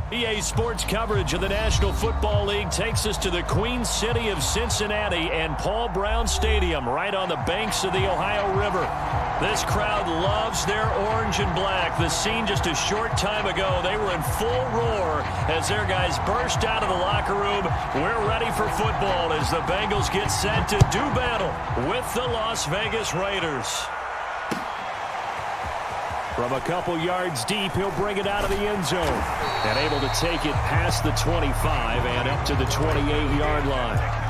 EA Sports coverage of the National Football League takes us to the Queen City of Cincinnati and Paul Brown Stadium right on the banks of the Ohio River. This crowd loves their orange and black. The scene just a short time ago, they were in full roar as their guys burst out of the locker room. We're ready for football as the Bengals get set to do battle with the Las Vegas Raiders. From a couple yards deep, he'll bring it out of the end zone. And able to take it past the 25 and up to the 28-yard line.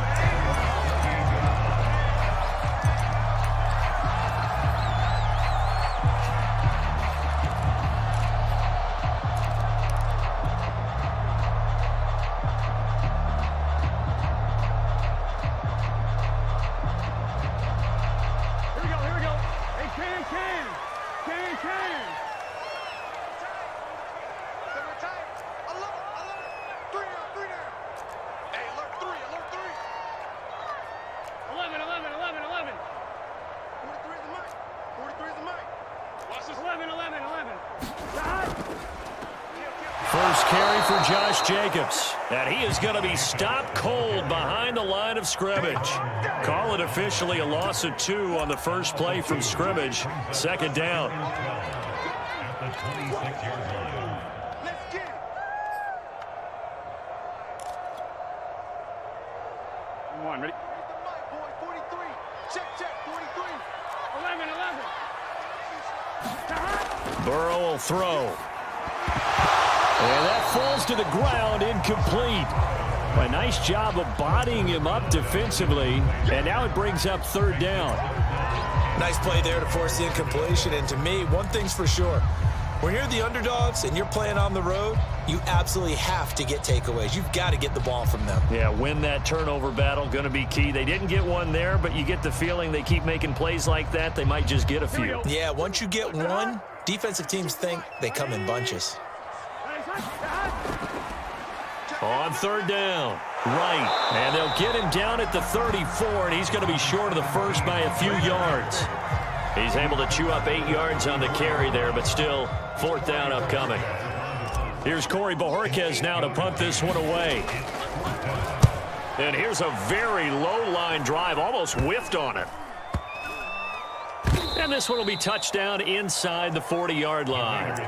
First carry for Josh Jacobs, and he is going to be stopped cold behind the line of scrimmage. Call it officially a loss of 2 on the first play from scrimmage. Second down. Come on, ready? Burrow will throw. And that falls to the ground, incomplete. A nice job of bodying him up defensively, and now it brings up third down. Nice play there to force the incompletion, and to me, one thing's for sure. When you're the underdogs and you're playing on the road, you absolutely have to get takeaways. You've got to get the ball from them. Yeah, win that turnover battle, going to be key. They didn't get one there, but you get the feeling they keep making plays like that, they might just get a few. Yeah, once you get one, defensive teams think they come in bunches. On third down, right, and they'll get him down at the 34, and he's going to be short of the first by a few yards. He's able to chew up 8 yards on the carry there, but still, fourth down upcoming. Here's Corey Bojorquez now to punt this one away. And here's a very low-line drive, almost whiffed on it. And this one will be touchdown inside the 40-yard line.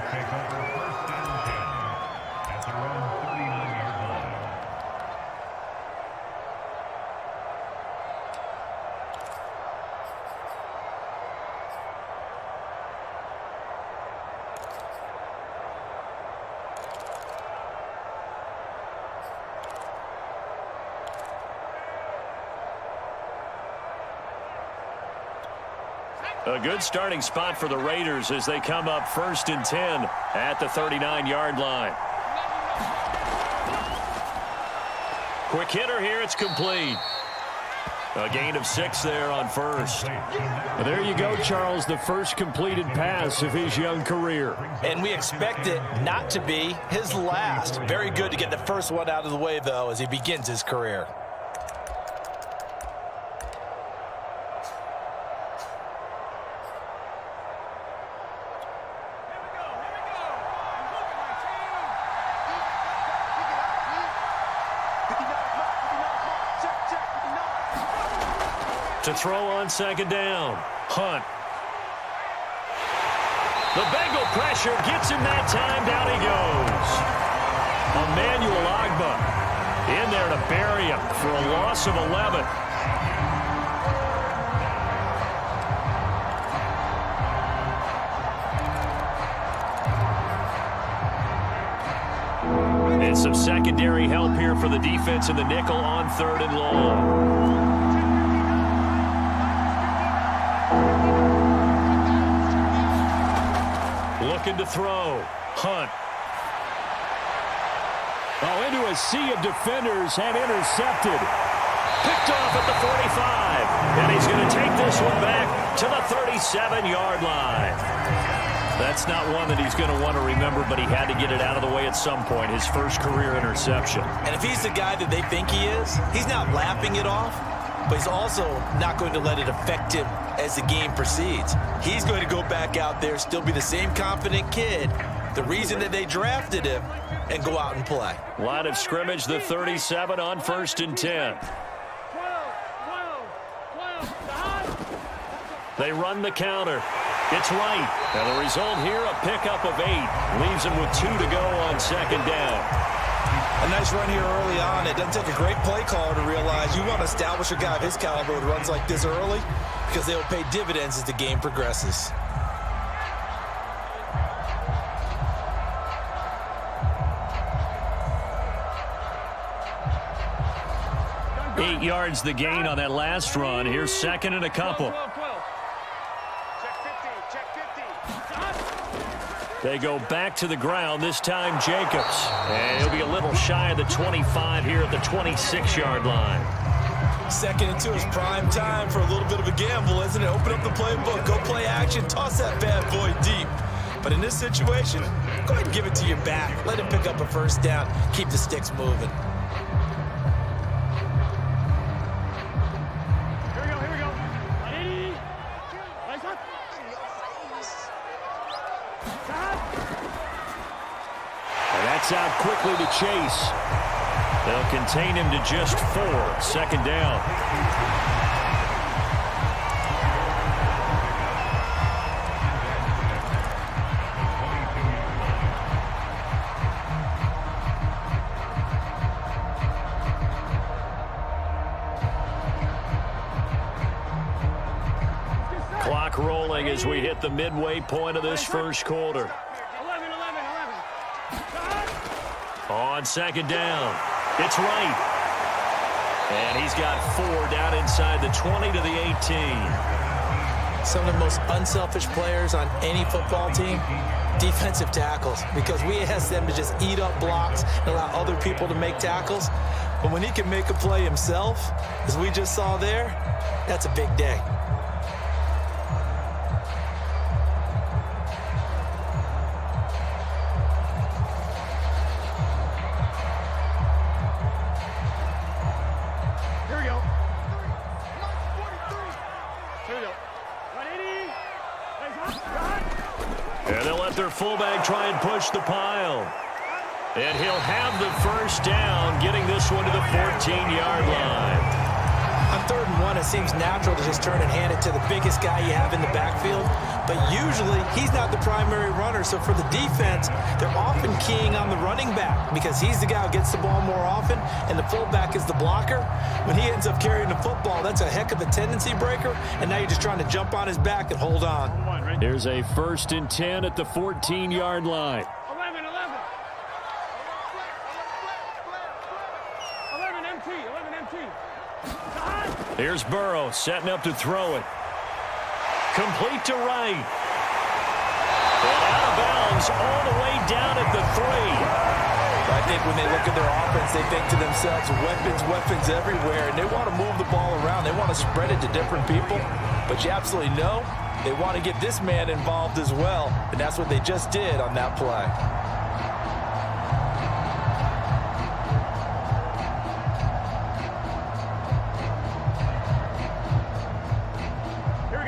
A good starting spot for the Raiders as they come up 1st and 10 at the 39-yard line. Quick hitter here, it's complete. A gain of 6 there on first. Well, there you go, Charles, the first completed pass of his young career. And we expect it not to be his last. Very good to get the first one out of the way, though, as he begins his career. To throw on second down, Hunt. The Bengal pressure gets him that time. Down he goes. Emmanuel Ogbah in there to bury him for a loss of 11. And some secondary help here for the defense in the nickel on 3rd and long. Looking to throw. Hunt. Oh, into a sea of defenders and intercepted. Picked off at the 45. And he's going to take this one back to the 37-yard line. That's not one that he's going to want to remember, but he had to get it out of the way at some point. His first career interception. And if he's the guy that they think he is, he's not laughing it off, but he's also not going to let it affect him as the game proceeds. He's going to go back out there, still be the same confident kid. The reason that they drafted him and go out and play. Line of scrimmage, the 37 on 1st and 10. They run the counter. It's right. And the result here, a pickup of 8. Leaves them with 2 to go on 2nd down. A nice run here early on. It doesn't take a great play caller to realize you want to establish a guy of his caliber with runs like this early because they will pay dividends as the game progresses. 8 yards the gain on that last run. Here's 2nd and a couple. They go back to the ground, this time Jacobs. And he'll be a little shy of the 25 here at the 26-yard line. 2nd and 2 is prime time for a little bit of a gamble, isn't it? Open up the playbook, go play action, toss that bad boy deep. But in this situation, go ahead and give it to your back. Let him pick up a 1st down. Keep the sticks moving. That's out quickly to Chase. They'll contain him to just 4. 2nd down. Clock rolling as we hit the midway point of this 1st quarter. On 2nd down, it's right. And he's got 4 down inside the 20 to the 18. Some of the most unselfish players on any football team, defensive tackles, because we ask them to just eat up blocks and allow other people to make tackles. But when he can make a play himself, as we just saw there, that's a big day. And they'll let their fullback try and push the pile. And he'll have the 1st down, getting this one to the 14-yard line. On 3rd and 1, it seems natural to just turn and hand it to the biggest guy you have in the backfield. But usually, he's not the primary runner. So for the defense, they're often keying on the running back because he's the guy who gets the ball more often, and the fullback is the blocker. When he ends up carrying the football, that's a heck of a tendency breaker, and now you're just trying to jump on his back and hold on. Here's a 1st and 10 at the 14-yard line. 11 MT. Here's Burrow setting up to throw it. Complete to right. And out of bounds all the way down at the 3. I think when they look at their offense, they think to themselves, weapons everywhere, and they want to move the ball around. They want to spread it to different people, but you absolutely know they want to get this man involved as well, and that's what they just did on that play.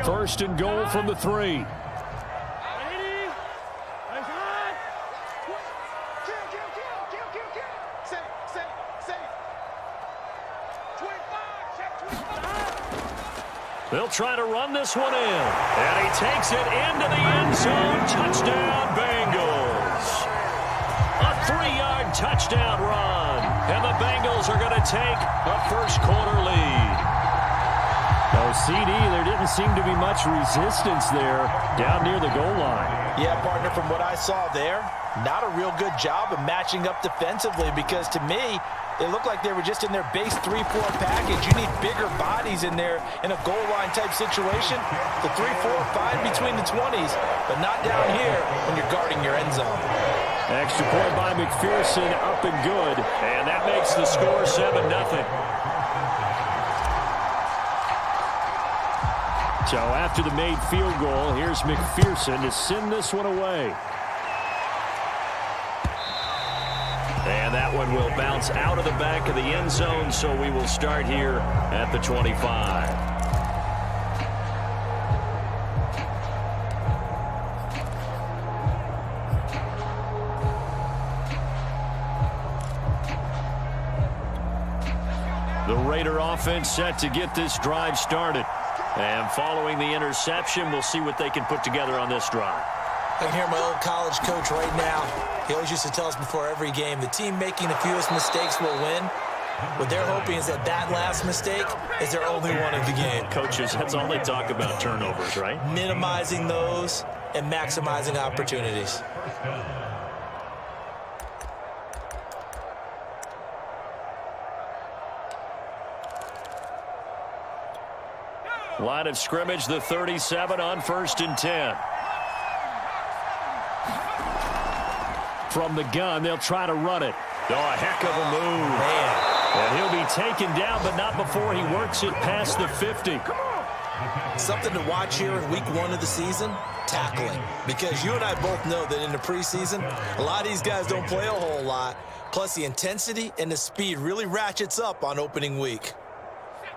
First and goal from the 3. They'll try to run this one in. And he takes it into the end zone. Touchdown, Bengals. A 3-yard touchdown run. And the Bengals are going to take a 1st quarter lead. No, CD, there didn't seem to be much resistance there down near the goal line. Yeah, partner, from what I saw there, not a real good job of matching up defensively because to me, they looked like they were just in their base 3-4 package. You need bigger bodies in there in a goal line type situation. The 3-4, fine between the 20s, but not down here when you're guarding your end zone. Extra point by McPherson, up and good. And that makes the score 7-0. So after the made field goal, here's McPherson to send this one away. And that one will bounce out of the back of the end zone, so we will start here at the 25. The Raider offense set to get this drive started. And following the interception, we'll see what they can put together on this drive. I can hear my old college coach right now. He always used to tell us before every game, the team making the fewest mistakes will win. What they're hoping is that that last mistake is their only one of the game. Coaches, that's all they talk about, turnovers, right? Minimizing those and maximizing opportunities. Line of scrimmage, the 37 on 1st and 10. From the gun, they'll try to run it. Oh, a heck of a move. Man. And he'll be taken down, but not before he works it past the 50. Something to watch here in week 1 of the season, tackling. Because you and I both know that in the preseason, a lot of these guys don't play a whole lot. Plus, the intensity and the speed really ratchets up on opening week.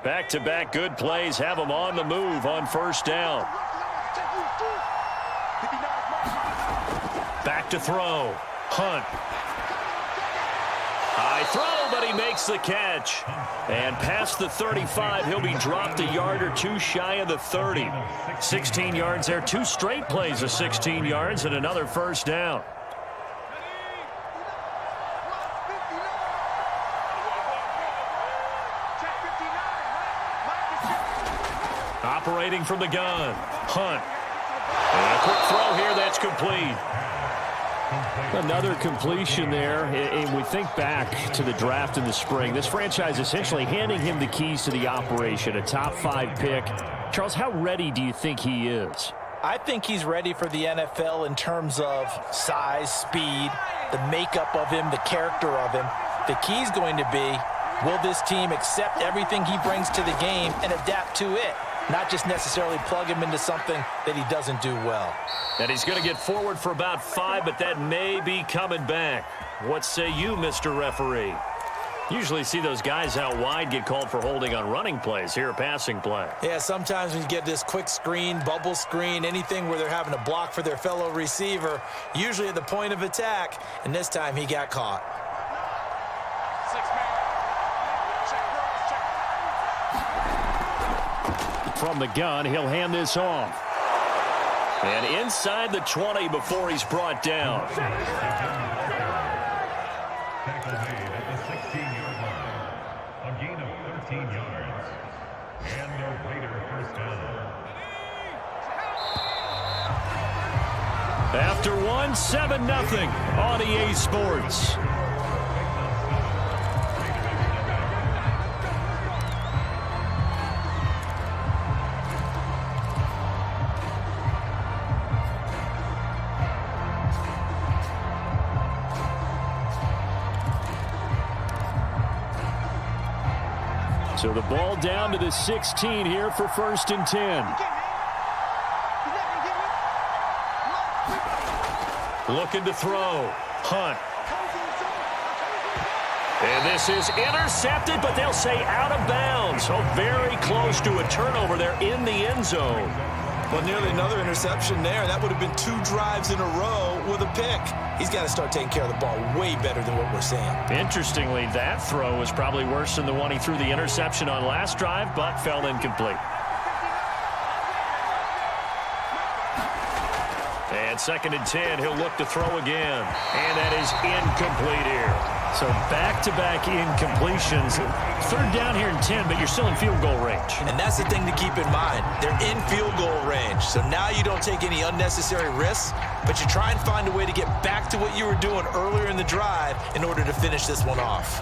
Back-to-back good plays have him on the move on 1st down. Back to throw. Hunt. High throw, but he makes the catch. And past the 35, he'll be dropped a yard or two shy of the 30. 16 yards there, 2 straight plays of 16 yards and another 1st down. Operating from the gun. Hunt. And a quick throw here that's complete. Another completion there, and we think back to the draft in the spring. This franchise essentially handing him the keys to the operation, a top 5 pick. Charles, how ready do you think he is? I think he's ready for the NFL in terms of size, speed, the makeup of him, the character of him. The key's going to be, will this team accept everything he brings to the game and adapt to it? Not just necessarily plug him into something that he doesn't do well. And he's going to get forward for about 5, but that may be coming back. What say you, Mr. Referee? Usually see those guys out wide get called for holding on running plays. Here, a passing play. Yeah, sometimes when you get this quick screen, bubble screen, anything where they're having to block for their fellow receiver, usually at the point of attack, and this time he got caught. From the gun, he'll hand this off. And inside the 20 before he's brought down. Tackle made at the 16-yard line. A gain of 13 yards. And the Raider 1st down. After 1, 7-0 on EA Sports. So the ball down to the 16 here for 1st and 10. Looking to throw. Hunt. And this is intercepted, but they'll say out of bounds. So very close to a turnover there in the end zone. Well, nearly another interception there. That would have been 2 drives in a row with a pick. He's got to start taking care of the ball way better than what we're seeing. Interestingly, that throw was probably worse than the one he threw the interception on last drive, but fell incomplete. And 2nd and 10, he'll look to throw again. And that is incomplete here. So back-to-back incompletions. 3rd down here in 10, but you're still in field goal range. And that's the thing to keep in mind. They're in field goal range. So now you don't take any unnecessary risks, but you try and find a way to get back to what you were doing earlier in the drive in order to finish this one off.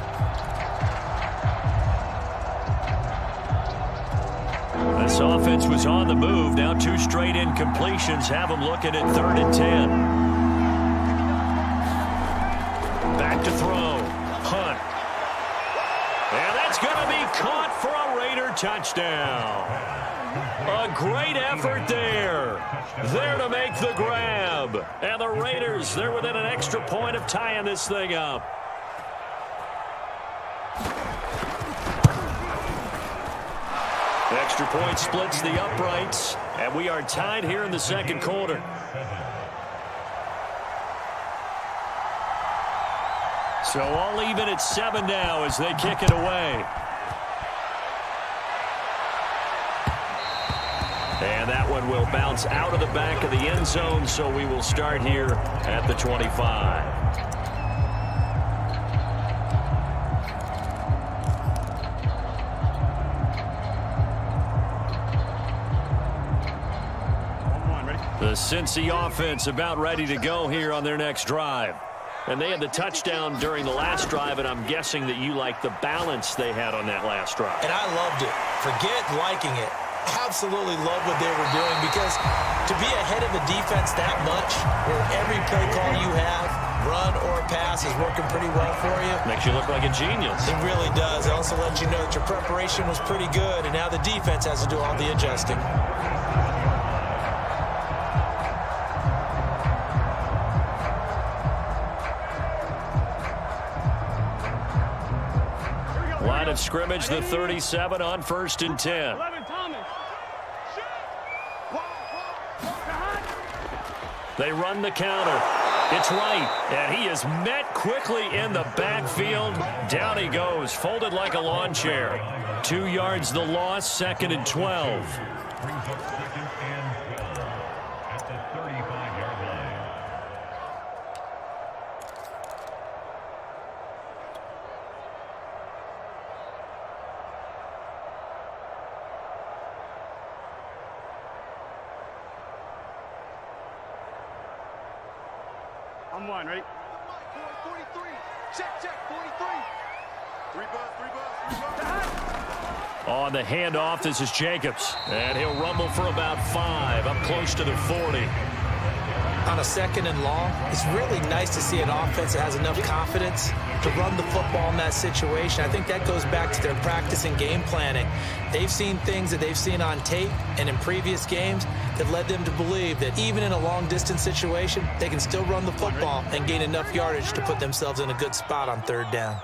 This offense was on the move. Now 2 straight incompletions have them looking at 3rd and 10. Back to throw. Hunt. And that's going to be caught for a Raider touchdown. A great effort there. There to make the grab. And the Raiders, they're within an extra point of tying this thing up. Extra point splits the uprights, and we are tied here in the 2nd quarter. So all even at 7 now as they kick it away. And that one will bounce out of the back of the end zone, so we will start here at the 25. The Cincy offense about ready to go here on their next drive. And they had the touchdown during the last drive, and I'm guessing that you like the balance they had on that last drive. And I loved it. Forget liking it. Absolutely love what they were doing, because to be ahead of a defense that much, where every play call you have, run or pass, is working pretty well for you. Makes you look like a genius. It really does. It also lets you know that your preparation was pretty good, and now the defense has to do all the adjusting. Line of scrimmage, the 37 on 1st and 10. They run the counter. It's right, and he is met quickly in the backfield. Down he goes, folded like a lawn chair. 2 yards the loss, 2nd and 12. Brings up 2nd and 12 at the 35-yard line. I'm one, ready? 43. Check, 43. 3 bus. On the handoff, this is Jacobs. And he'll rumble for about 5, up close to the 40. On a 2nd and long, it's really nice to see an offense that has enough confidence to run the football in that situation. I think that goes back to their practice and game planning. They've seen things that they've seen on tape and in previous games that led them to believe that even in a long-distance situation, they can still run the football and gain enough yardage to put themselves in a good spot on 3rd down.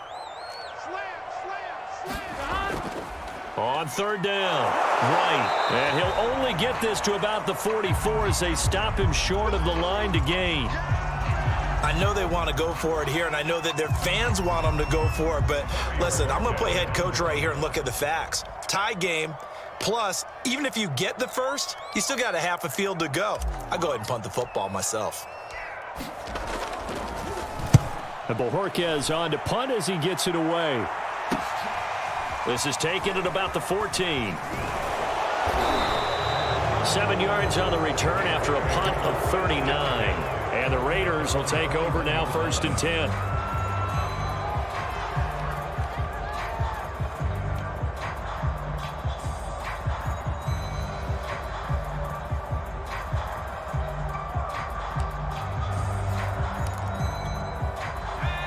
On 3rd down, right. And he'll only get this to about the 44 as they stop him short of the line to gain. I know they want to go for it here, and I know that their fans want them to go for it, but listen, I'm going to play head coach right here and look at the facts. Tie game, plus, even if you get the first, you still got a half a field to go. I'll go ahead and punt the football myself. And Bojorquez on to punt as he gets it away. This is taken at about the 14. 7 yards on the return after a punt of 39. And the Raiders will take over now, 1st and 10.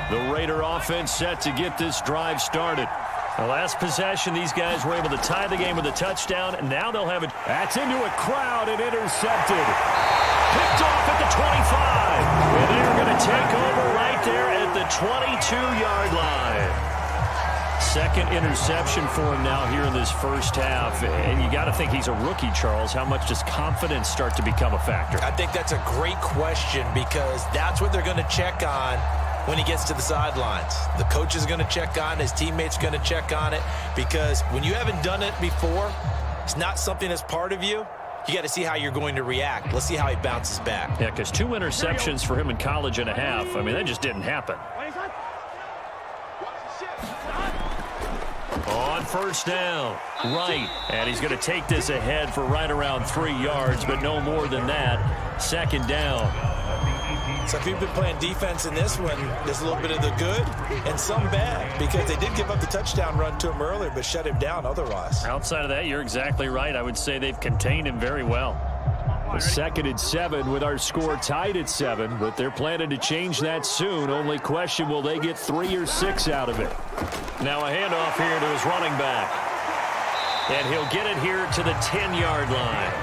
The Raider offense set to get this drive started. The last possession, these guys were able to tie the game with a touchdown, and now they'll have it. That's into a crowd and intercepted. Picked off at the 25. And they're going to take over right there at the 22-yard line. 2nd interception for him now here in this first half. And you got to think he's a rookie, Charles. How much does confidence start to become a factor? I think that's a great question, because that's what they're going to check on when he gets to the sidelines. The coach is going to check on it. His teammates are going to check on it, because when you haven't done it before, it's not something that's part of you. You got to see how you're going to react. Let's see how he bounces back. Yeah, because 2 interceptions for him in college and a half. I mean, that just didn't happen. On 1st down, right. And he's going to take this ahead for right around 3 yards, but no more than that. 2nd down. So if you've been playing defense in this one, there's a little bit of the good and some bad, because they did give up the touchdown run to him earlier, but shut him down otherwise. Outside of that, you're exactly right. I would say they've contained him very well. 2nd and 7 with our score tied at 7, but they're planning to change that soon. Only question, will they get 3 or 6 out of it? Now a handoff here to his running back. And he'll get it here to the 10-yard line.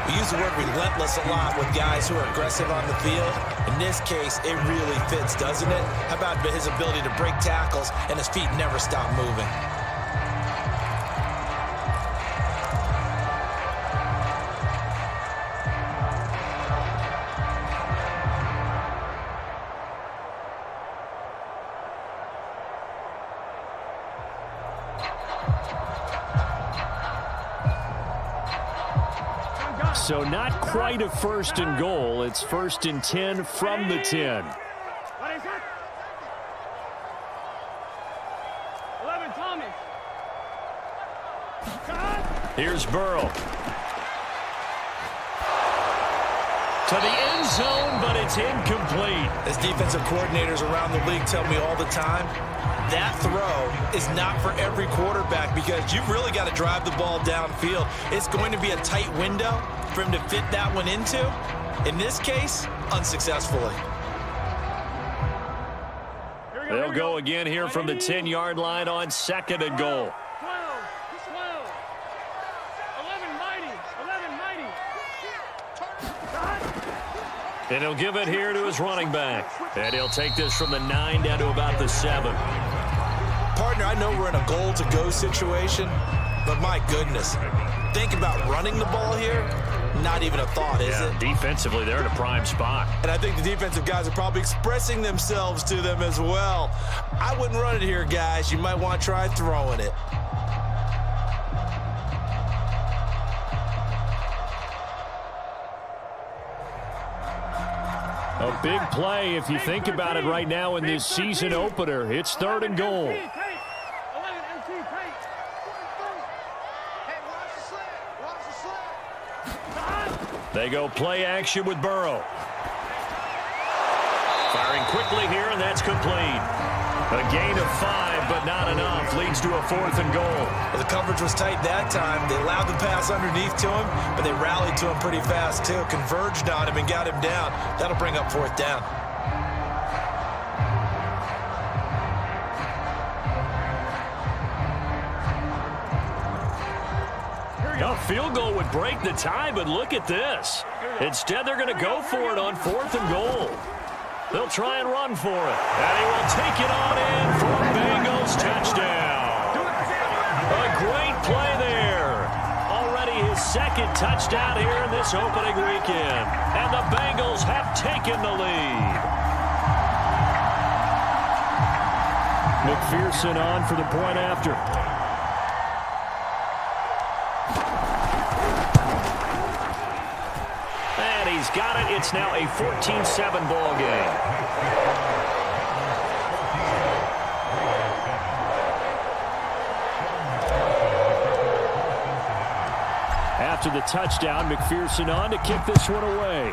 We use the word relentless a lot with guys who are aggressive on the field. In this case, it really fits, doesn't it? How about his ability to break tackles and his feet never stop moving? So not quite a 1st and goal. It's 1st and 10 from the 10. What is it? 11, Tommy. Here's Burrow. To the end zone, but it's incomplete. As defensive coordinators around the league tell me all the time, that throw is not for every quarterback because you've really got to drive the ball downfield. It's going to be a tight window for him to fit that one into. In this case, unsuccessfully. They'll go again here from the 10-yard line on 2nd and goal. 12. 11, mighty. 11, mighty. And he'll give it here to his running back. And he'll take this from the 9 down to about the 7. Partner, I know we're in a goal-to-go situation, but my goodness, think about running the ball here. Not even a thought, is it? Defensively, they're in a prime spot. And I think the defensive guys are probably expressing themselves to them as well. I wouldn't run it here, guys. You might want to try throwing it. A big play if you think about it right now in this season opener. It's 3rd and goal. 11, MT, tight. Hey, watch the slant. Watch the slant. They go play action with Burrow. Firing quickly here, and that's complete. A gain of 5, but not enough. Leads to a 4th and goal. Well, the coverage was tight that time. They allowed the pass underneath to him, but they rallied to him pretty fast, too. Converged on him and got him down. That'll bring up 4th down. A field goal would break the tie, but look at this. Instead, they're going to go for it on 4th and goal. They'll try and run for it. And he will take it on in for a Bengals touchdown. A great play there. Already his 2nd touchdown here in this opening weekend. And the Bengals have taken the lead. McPherson on for the point after. He's got it. It's now a 14-7 ball game. After the touchdown, McPherson on to kick this one away.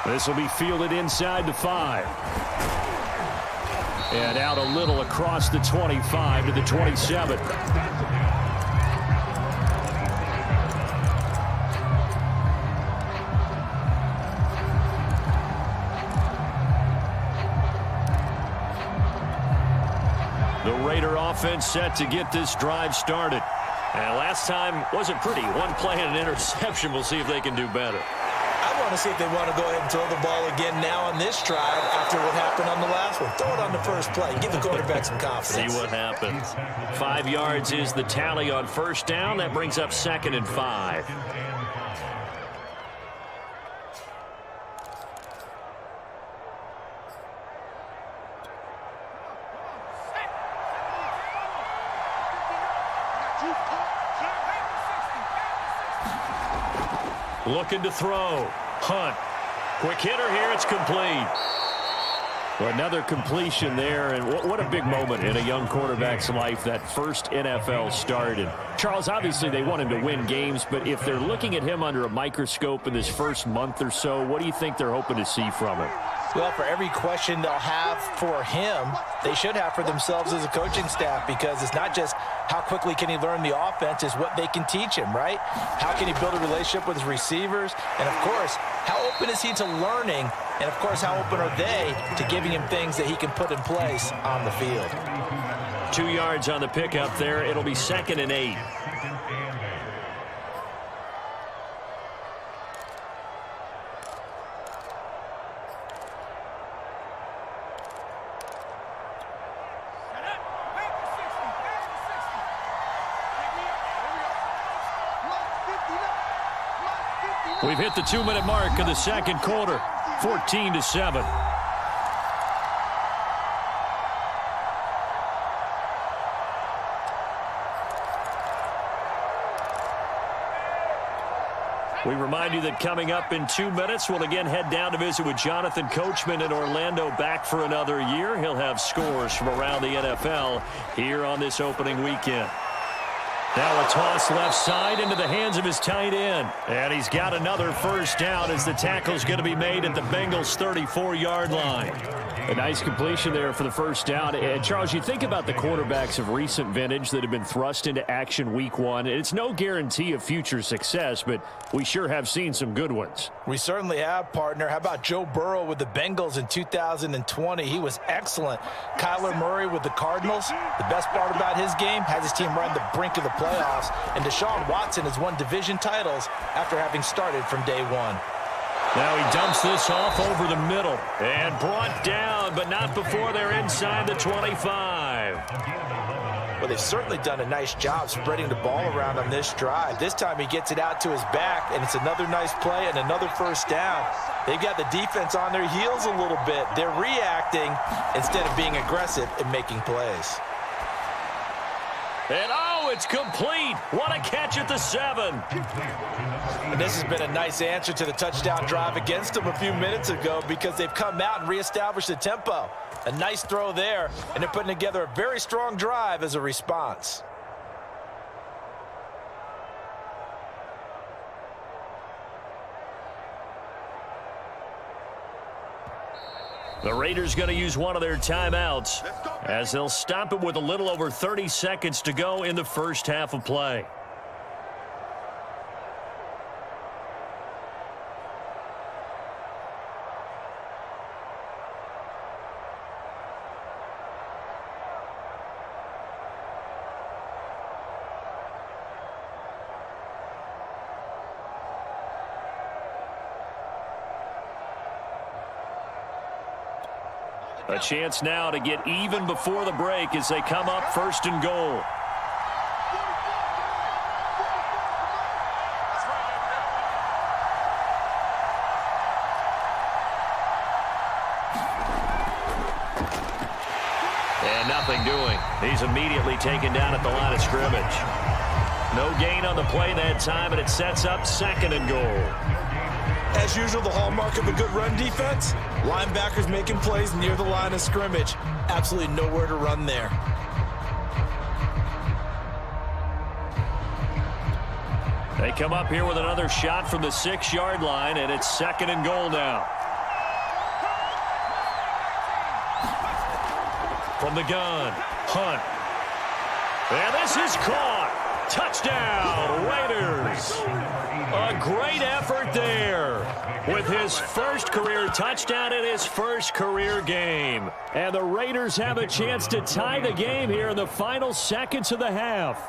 This will be fielded inside the 5. And out a little across the 25 to the 27. Offense set to get this drive started. And last time wasn't pretty. One play and an interception. We'll see if they can do better. I want to see if they want to go ahead and throw the ball again now on this drive after what happened on the last one. Throw it on the first play. Give the quarterback some confidence. See what happens. 5 yards is the tally on 1st down. That brings up 2nd and 5. Looking to throw. Hunt. Quick hitter here. It's complete. Well, another completion there, and what a big moment in a young quarterback's life, that first NFL start. And Charles, obviously they want him to win games, but if they're looking at him under a microscope in this first month or so, what do you think they're hoping to see from him? Well, for every question they'll have for him, they should have for themselves as a coaching staff, because it's not just how quickly can he learn the offense, it's what they can teach him, right? How can he build a relationship with his receivers? And, of course, how open is he to learning? And, of course, how open are they to giving him things that he can put in place on the field? 2 yards on the pickup there. It'll be 2nd and 8. We've hit the 2-minute mark of the second quarter, 14-7. We remind you that coming up in 2 minutes, we'll again head down to visit with Jonathan Coachman in Orlando, back for another year. He'll have scores from around the NFL here on this opening weekend. Now a toss left side into the hands of his tight end. And he's got another first down as the tackle's going to be made at the Bengals' 34-yard line. A nice completion there for the first down. And Charles, you think about the quarterbacks of recent vintage that have been thrust into action week one. It's no guarantee of future success, but we sure have seen some good ones. We certainly have, partner. How about Joe Burrow with the Bengals in 2020? He was excellent. Kyler Murray with the Cardinals. The best part about his game, has his team right on the brink of the playoffs. And Deshaun Watson has won division titles after having started from day one. Now he dumps this off over the middle and brought down, but not before they're inside the 25. Well, they've certainly done a nice job spreading the ball around on this drive. This time he gets it out to his back, and it's another nice play and another first down. They've got the defense on their heels a little bit. They're reacting instead of being aggressive and making plays. And it's complete. What a catch at the 7. And this has been a nice answer to the touchdown drive against them a few minutes ago, because they've come out and reestablished the tempo. A nice throw there, and they're putting together a very strong drive as a response. The Raiders going to use one of their timeouts as they'll stop it with a little over 30 seconds to go in the first half of play. A chance now to get even before the break as they come up 1st and goal. And nothing doing. He's immediately taken down at the line of scrimmage. No gain on the play that time, and it sets up 2nd and goal. As usual, the hallmark of a good run defense, linebackers making plays near the line of scrimmage. Absolutely nowhere to run there. They come up here with another shot from the 6-yard line, and it's 2nd and goal now. From the gun, Hunt. And this is caught. Touchdown, Raiders. A great effort there with his first career touchdown in his first career game. And the Raiders have a chance to tie the game here in the final seconds of the half.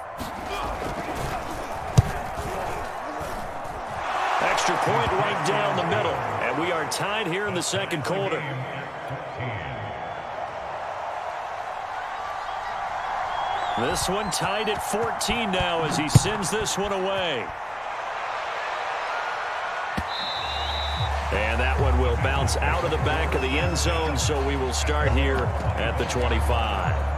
Extra point right down the middle. And we are tied here in the second quarter. This one tied at 14 now as he sends this one away. And that one will bounce out of the back of the end zone, so we will start here at the 25.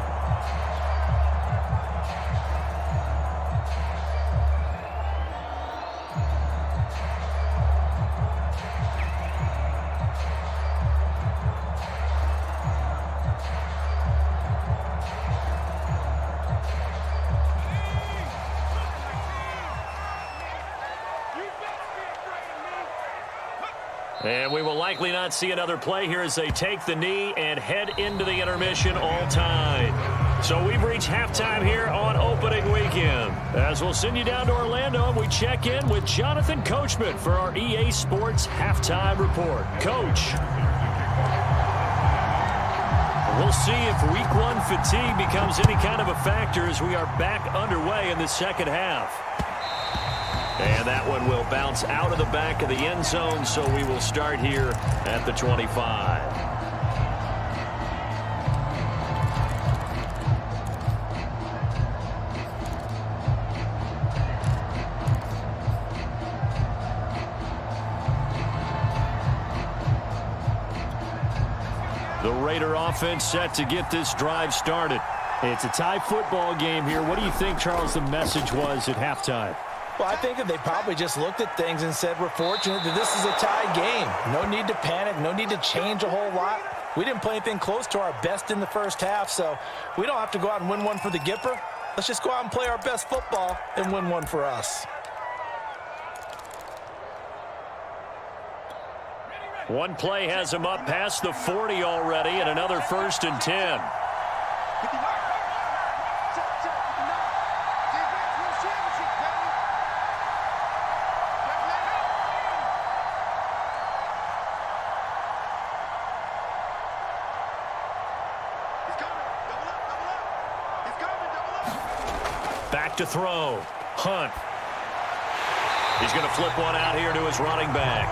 And we will likely not see another play here as they take the knee and head into the intermission all time. So we've reached halftime here on opening weekend. As we'll send you down to Orlando, and we check in with Jonathan Coachman for our EA Sports Halftime Report. Coach. We'll see if week one fatigue becomes any kind of a factor as we are back underway in the second half. And that one will bounce out of the back of the end zone, so we will start here at the 25. The Raider offense set to get this drive started. It's a tie football game here. What do you think, Charles, the message was at halftime? Well, I think that they probably just looked at things and said, we're fortunate that this is a tied game. No need to panic, no need to change a whole lot. We didn't play anything close to our best in the first half, so we don't have to go out and win one for the Gipper. Let's just go out and play our best football and win one for us. One play has him up past the 40 already, and another 1st and 10. Back to throw. Hunt. He's going to flip one out here to his running back.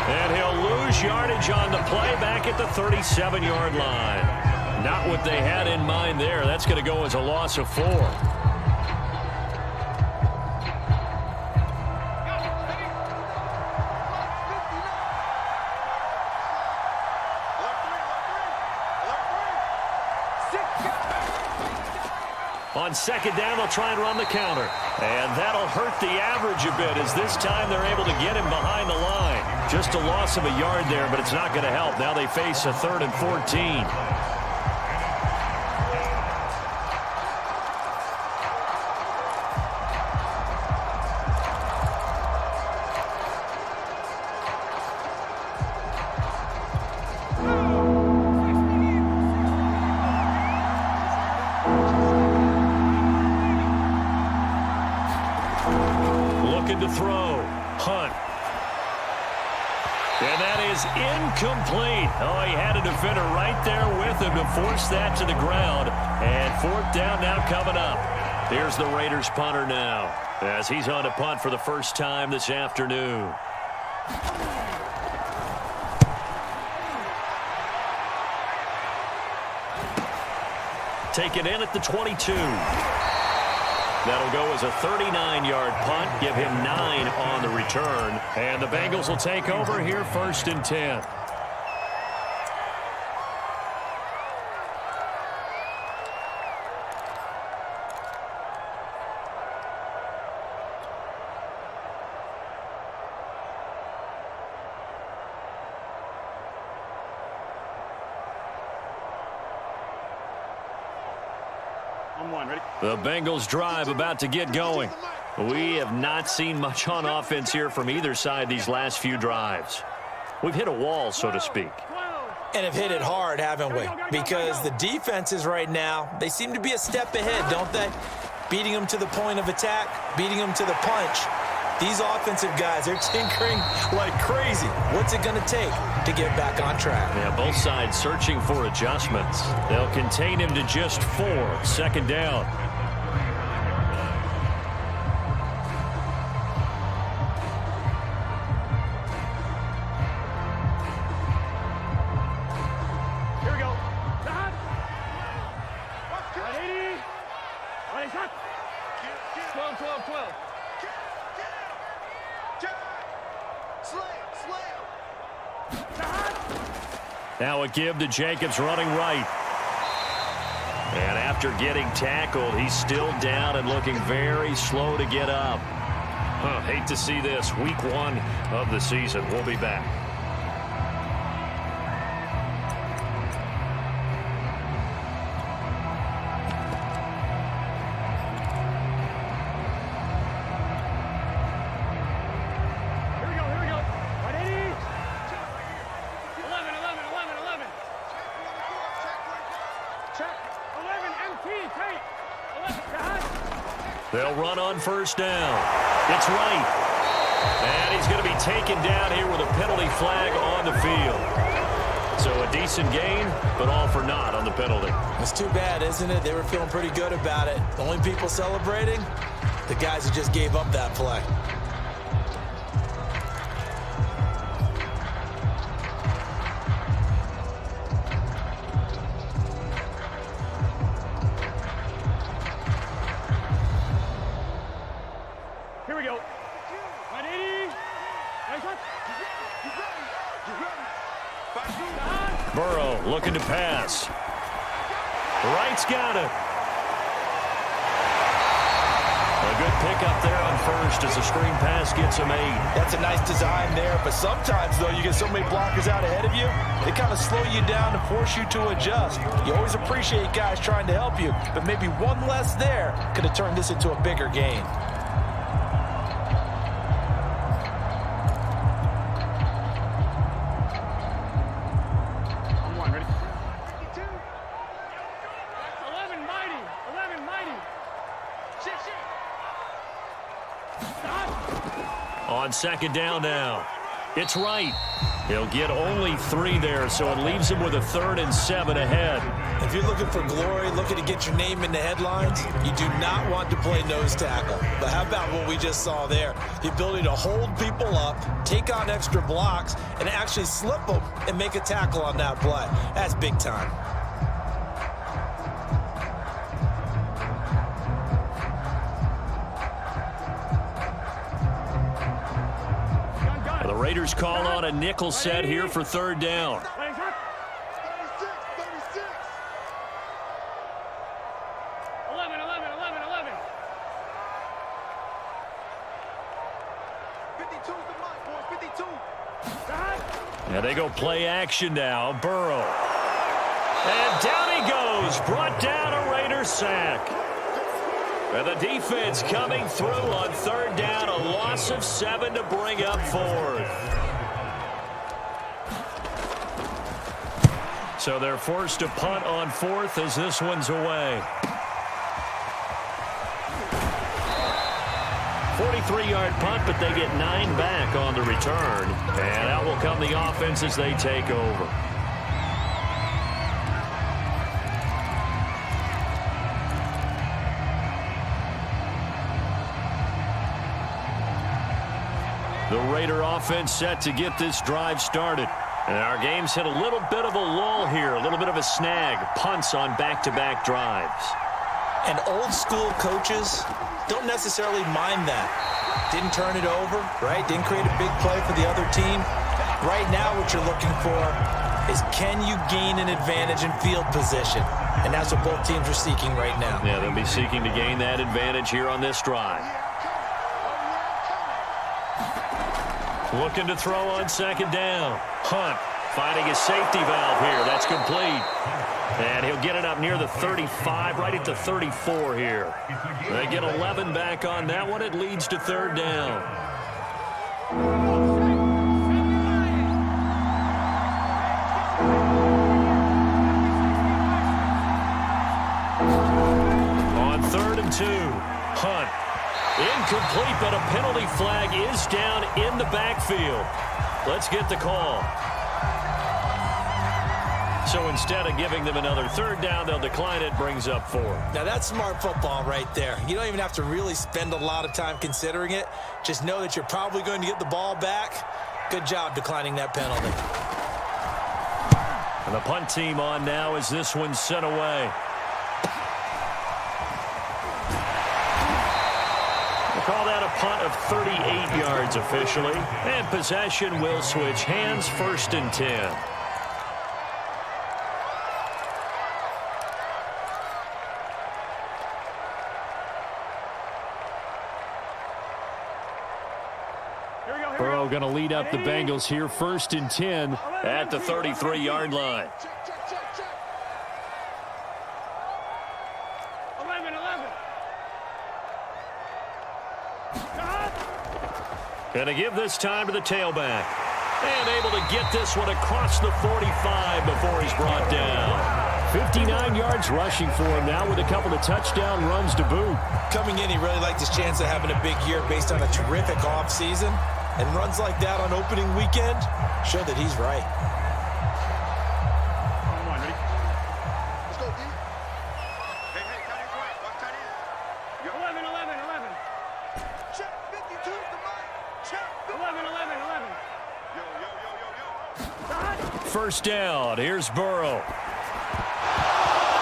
And he'll lose yardage on the play back at the 37-yard line. Not what they had in mind there. That's going to go as a loss of 4. On 2nd down, they'll try and run the counter. And that'll hurt the average a bit as this time they're able to get him behind the line. Just a loss of a yard there, but it's not going to help. Now they face a 3rd and 14. To throw. Hunt. And that is incomplete. Oh, he had a defender right there with him to force that to the ground. And 4th down now coming up. Here's the Raiders punter now as he's on to punt for the first time this afternoon. Taken in at the 22. That'll go as a 39-yard punt, give him 9 on the return. And the Bengals will take over here 1st and 10. The Bengals drive about to get going. We have not seen much on offense here from either side these last few drives. We've hit a wall, so to speak. And have hit it hard, haven't we? Because the defenses right now, they seem to be a step ahead, don't they? Beating them to the point of attack, beating them to the punch. These offensive guys, they're tinkering like crazy. What's it going to take to get back on track? Yeah, both sides searching for adjustments. They'll contain him to just 4. 2nd down. Here we go. 180. 12, 12, 12. Now a give to Jacobs running right. And after getting tackled, he's still down and looking very slow to get up. Hate to see this. Week 1 of the season. We'll be back. They'll run on 1st down. It's right. And he's going to be taken down here with a penalty flag on the field. So a decent gain, but all for naught on the penalty. It's too bad, isn't it? They were feeling pretty good about it. The only people celebrating, the guys who just gave up that play. Here we go. 180. Burrow looking to pass. Wright's got it. A A good pickup there on first as the screen pass gets a made. That's a nice design there, but sometimes, though, you get so many blockers out ahead of you, they kind of slow you down and force you to adjust. You always appreciate guys trying to help you, but maybe one less there could have turned this into a bigger game. On second down now. It's right. He'll get only 3 there, so it leaves him with a 3rd and 7 ahead. If you're looking for glory, looking to get your name in the headlines, you do not want to play nose tackle. But how about what we just saw there? The ability to hold people up, take on extra blocks, and actually slip them and make a tackle on that play. That's big time. The Raiders call on a nickel set here for 3rd down. 36, 36. 11, 11, 11, 11. 52's the mark, boys. 52. And they go play action now. Burrow. And down he goes. Brought down a Raider sack. And the defense coming through on 3rd down. A loss of 7 to bring up 4th. So they're forced to punt on 4th as this one's away. 43-yard punt, but they get 9 back on the return. And out will come the offense as they take over. The Raider offense set to get this drive started. And our game's hit a little bit of a lull here, a little bit of a snag. Punts on back-to-back drives. And old school coaches don't necessarily mind that. Didn't turn it over, right? Didn't create a big play for the other team. Right now what you're looking for is, can you gain an advantage in field position? And that's what both teams are seeking right now. Yeah, they'll be seeking to gain that advantage here on this drive. Looking to throw on 2nd down. Hunt finding his safety valve here. That's complete. And he'll get it up near the 35, right at the 34 here. They get 11 back on that one. It leads to 3rd down. On 3rd and 2, Hunt. Incomplete, but a penalty flag is down in the backfield. Let's get the call. So instead of giving them another 3rd down, they'll decline it, brings up 4. Now that's smart football right there. You don't even have to really spend a lot of time considering it. Just know that you're probably going to get the ball back. Good job declining that penalty. And the punt team on now as this one's sent away. Call that a punt of 38 yards officially. And possession will switch hands, 1st and 10. Burrow going to lead up the Bengals here, 1st and 10 at the 33-yard line. Check, check, check, check. 11, 11. Going to give this time to the tailback. And able to get this one across the 45 before he's brought down. 59 yards rushing for him now with a couple of touchdown runs to boot. Coming in, he really liked his chance of having a big year based on a terrific offseason. And runs like that on opening weekend show that he's right. Come on, ready? Let's go, D. Hey, hey, tight end's right. Watch tight end. 11, 11, 11. Check. 52's the mark. Check. 11, 11, 11. Yo, yo, yo, yo, yo. 1st down. Here's Burrow.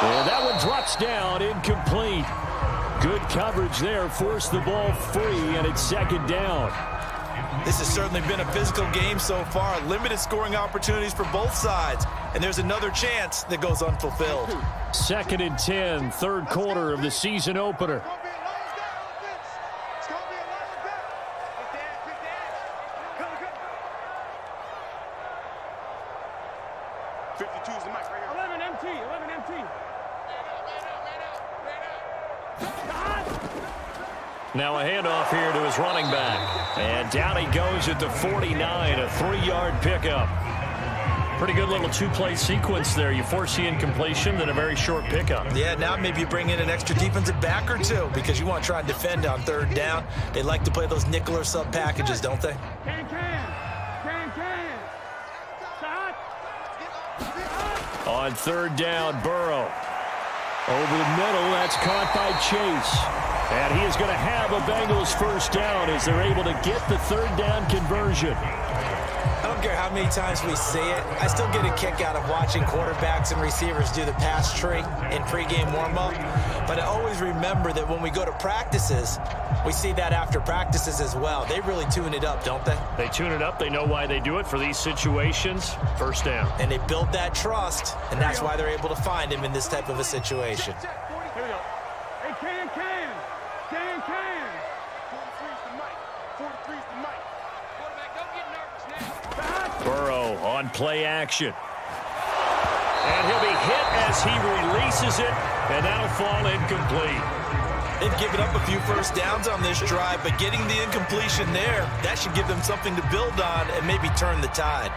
And that one drops down, incomplete. Good coverage there. Forced the ball free, and it's 2nd down. This has certainly been a physical game so far. Limited scoring opportunities for both sides. And there's another chance that goes unfulfilled. 2nd and 10, 3rd quarter of the season opener. Gonna be a Lions down offense. Now a handoff here to his running back. And down he goes at the 49, a 3-yard pickup. Pretty good little two-play sequence there. You force the incompletion, then a very short pickup. Yeah, now maybe you bring in an extra defensive back or two because you want to try and defend on 3rd down. They like to play those nickel or sub packages, don't they? Can. Shot. On 3rd down, Burrow. Over the middle, that's caught by Chase. And he is going to have a Bengals first down as they're able to get the 3rd down conversion. I don't care how many times we see it. I still get a kick out of watching quarterbacks and receivers do the pass tree in pregame warm-up. But I always remember that when we go to practices, we see that after practices as well. They really tune it up, don't they? They tune it up. They know why they do it for these situations. First down. And they build that trust, and that's why they're able to find him in this type of a situation. Here we go. Hey, can. 43's the mic. 43's the mic. Quarterback, don't get nervous now. Burrow on play action. And he'll be hit as he releases it, and that'll fall incomplete. They've given up a few first downs on this drive, but getting the incompletion there, that should give them something to build on and maybe turn the tide.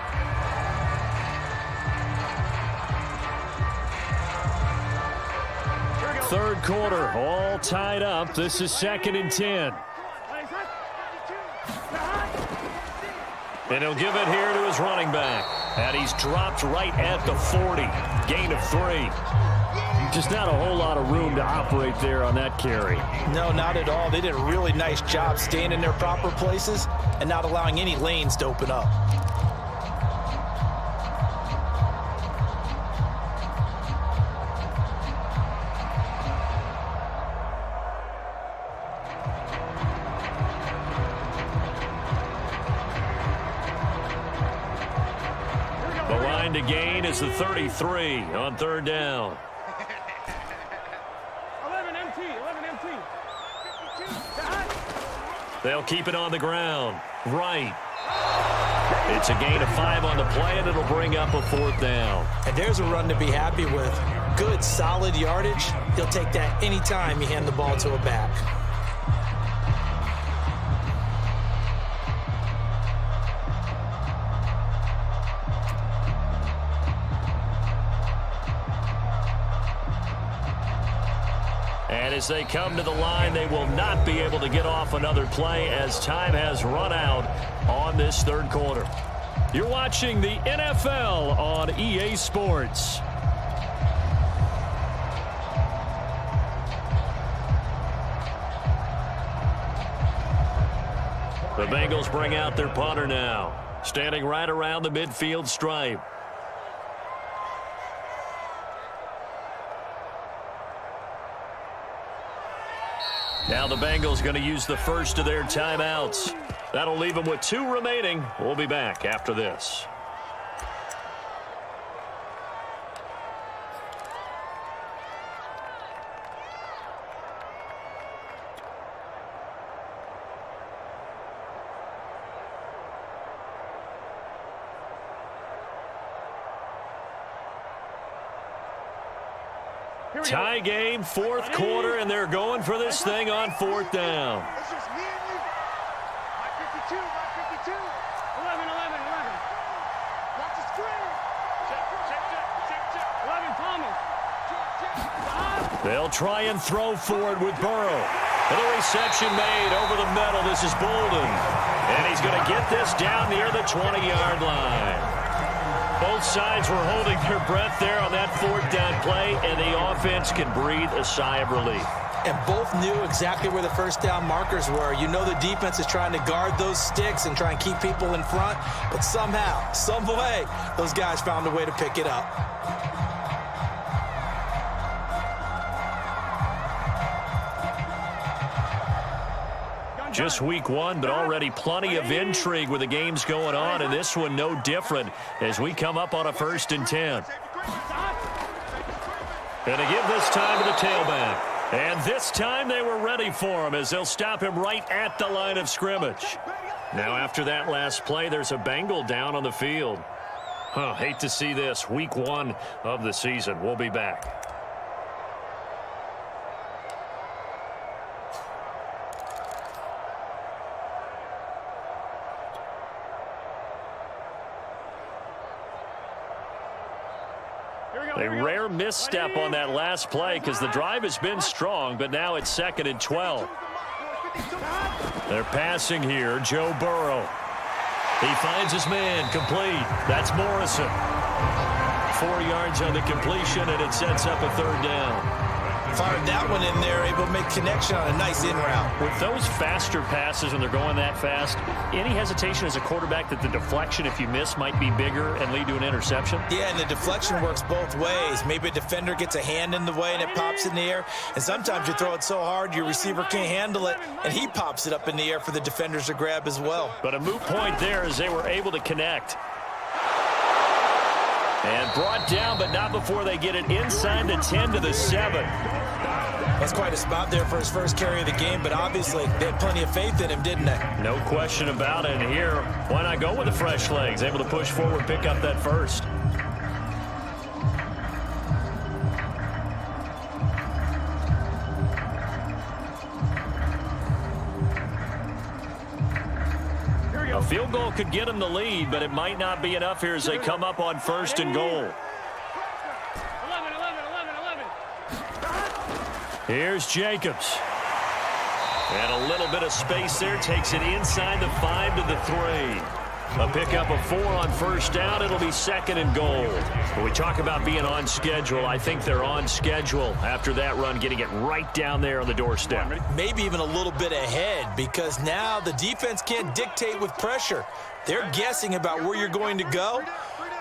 Third quarter, all tied up. This is 2nd and 10. And he'll give it here to his running back. And he's dropped right at the 40. Gain of 3. Just not a whole lot of room to operate there on that carry. No, not at all. They did a really nice job staying in their proper places and not allowing any lanes to open up. The line to gain is the 33 on 3rd down. 11 MT. They'll keep it on the ground. Right. It's a gain of 5 on the play, and it'll bring up a 4th down. And there's a run to be happy with. Good, solid yardage. You'll take that anytime you hand the ball to a back. And as they come to the line, they will not be able to get off another play as time has run out on this 3rd quarter. You're watching the NFL on EA Sports. The Bengals bring out their punter now, standing right around the midfield stripe. Now the Bengals going to use the first of their timeouts. That'll leave them with 2 remaining. We'll be back after this. Tie game, 4th quarter, and they're going for this thing on 4th down. It's just me and you. My 52. 11. Watch the screen. Check. 11 Thomas. They'll try and throw forward with Burrow. And a reception made over the middle. This is Bolden. And he's going to get this down near the 20-yard line. Both sides were holding their breath there on that 4th down play, and the offense can breathe a sigh of relief. And both knew exactly where the first down markers were. You know the defense is trying to guard those sticks and try and keep people in front, but somehow, some way, those guys found a way to pick it up. Just week 1, but already plenty of intrigue with the games going on, and this one no different as we come up on a 1st and 10. And to give this time to the tailback. And this time they were ready for him as they'll stop him right at the line of scrimmage. Now after that last play, there's a Bengal down on the field. Hate to see this. Week 1 of the season. We'll be back. A rare misstep on that last play because the drive has been strong, but now it's 2nd and 12. They're passing here. Joe Burrow. He finds his man, complete. That's Morrison. 4 yards on the completion, and it sets up a 3rd down. Fired that one in there, able to make connection on a nice in route. With those faster passes, and they're going that fast, any hesitation as a quarterback that the deflection, if you miss, might be bigger and lead to an interception? Yeah, and the deflection works both ways. Maybe a defender gets a hand in the way and it pops in the air, and sometimes you throw it so hard your receiver can't handle it, and he pops it up in the air for the defenders to grab as well. But a moot point there as they were able to connect. And brought down, but not before they get it inside the 10 to the 7. That's quite a spot there for his first carry of the game, but obviously they had plenty of faith in him, didn't they? No question about it. And here, why not go with the fresh legs? Able to push forward, pick up that first. A field goal could get them the lead, but it might not be enough here as they come up on 1st and goal. 11. Here's Jacobs. And a little bit of space there. Takes it inside the 5 to the 3. A pickup of 4 on 1st down. It'll be 2nd and goal. When we talk about being on schedule, I think they're on schedule after that run, getting it right down there on the doorstep. Maybe even a little bit ahead, because now the defense can't dictate with pressure. They're guessing about where you're going to go.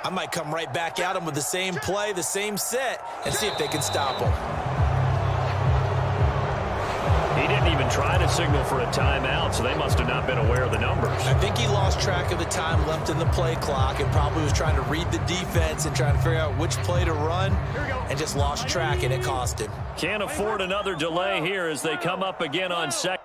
I might come right back at them with the same play, the same set, and see if they can stop them. He didn't even try to signal for a timeout, so they must have not been aware of the numbers. I think he lost track of the time left in the play clock and probably was trying to read the defense and trying to figure out which play to run, and just lost track, and it cost him. Can't afford another delay here as they come up again on 2nd.